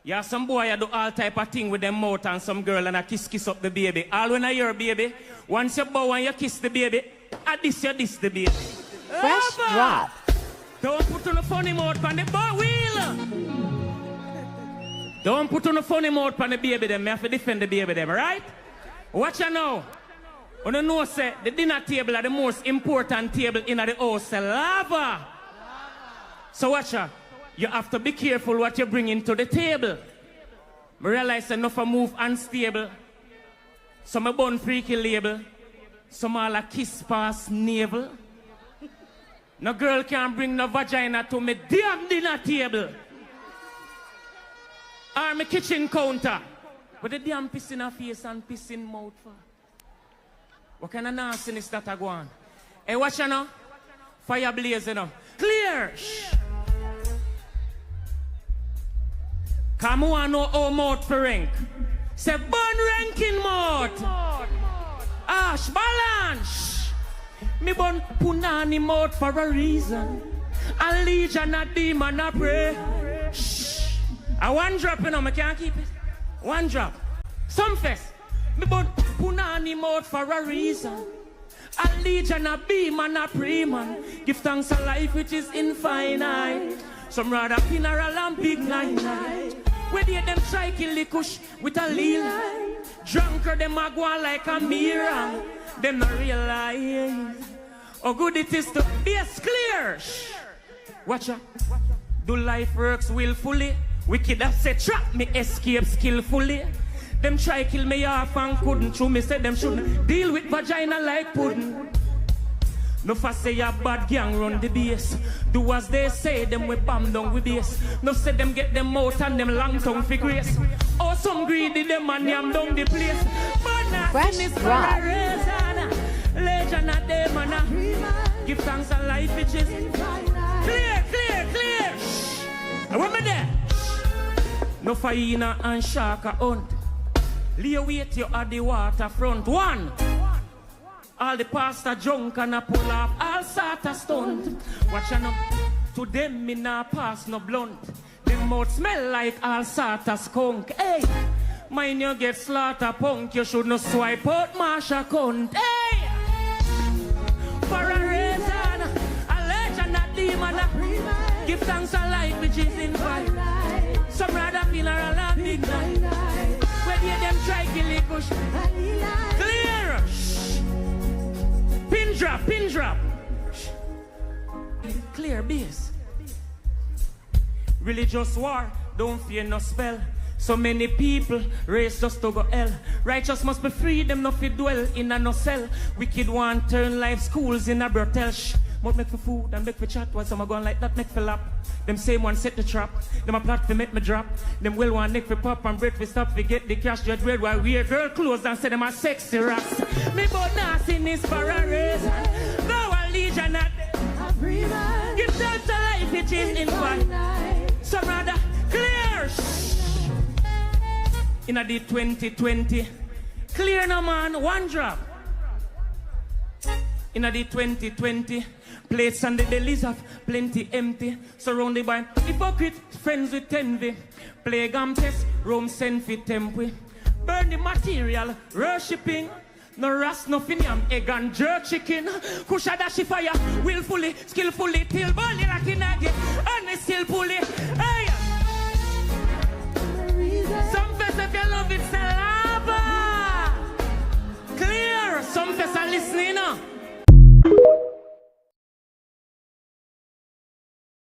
Yeah, some boy do all type of thing with them mouth and some girl and a kiss up the baby. All when I hear baby, once you bow and you kiss the baby, at this you diss the baby. Fresh drop. Don't put on a funny mouth on the boy wheel. Don't put on a funny mouth on the baby them. Me have to defend the baby them, right? Watch you now. You know say the dinner table is the most important table in the house. Lava. So watch you. You have to be careful what you bring into the table. I realize enough of move unstable. Some are born freaky label. Some are like kiss past navel. No girl can bring no vagina to me damn dinner table. Or my kitchen counter. But the damn piss in her face and piss in mouth for. What kind of nastiness that I go on? Hey, watch you now. Fire blaze, Clear. Shh. Come on, no old mouth for rank. Say, burn ranking mouth. Ash, balance. Me burn punani mouth for a reason. A legion, a demon, a pray. Shh. I one drop, I can't keep it. One drop. Sumfest. Me burn punani mouth for a reason. A legion, a beam, and a pray, man. Give thanks to life which is infinite. Some rather funeral and big night. Where they them try kill the kush with a lil. Drunker them a go on like a mirror. Them not realize how good it is to be as clear. Shh. Watch out. Do life works willfully. Wicked have said trap me escape skillfully. Them try kill me off and couldn't. True me said them shouldn't deal with vagina like pudding. No fast say a bad gang run the base. Do as they say, them we bam down with base. No say them get them out and them long tongue for grace. Oh, some greedy them and yam down the place. But not in this for a reason. Legend of them and give thanks to life which is clear. Shh. Remember there. No faina and shark hunt. Lay wait you at the waterfront. One. All the pastor junk and a pull off, all sort of stunt. Watch out, to them me nah pass no blunt. Them mouth smell like all sort of skunk. Hey, mind you get slaughter punk, you should not swipe out Marsha cunt. Hey, for a reason, a legend, a demon, a give thanks to life which is in fight. Some rather funeral and big night. Where they them try kill it push. Clear. Pin drop. Clear base. Religious war, don't fear no spell. So many people race just to go hell. Righteous must be free, them not fit dwell in a no cell. Wicked one turn life schools in a brothel. Mouth make for food and make for chat while some are going like that make for lap. Them same one set the trap. Them a plot for make me drop. Them will want neck for pop and break for stop for get the cash dread red while wear girl clothes and say them a sexy rats. Me but nastiness for a reason. No a legion at give thanks to life which is in one. Some rather clear. In a the 2020. Clear no man, one drop. In a the 2020. Plates and the delis have plenty empty. Surrounded by hypocrite friends with envy. Plague and pest, Rome send for temple. Burn the material, worshipping. No ras, nothing yam, egg and jerk chicken. Kusha dashi fire, willfully, skillfully. Till body like in a get, and it's still pulley. Hey! Sumfest if you love it, say lava. Clear, Sumfest are listening now.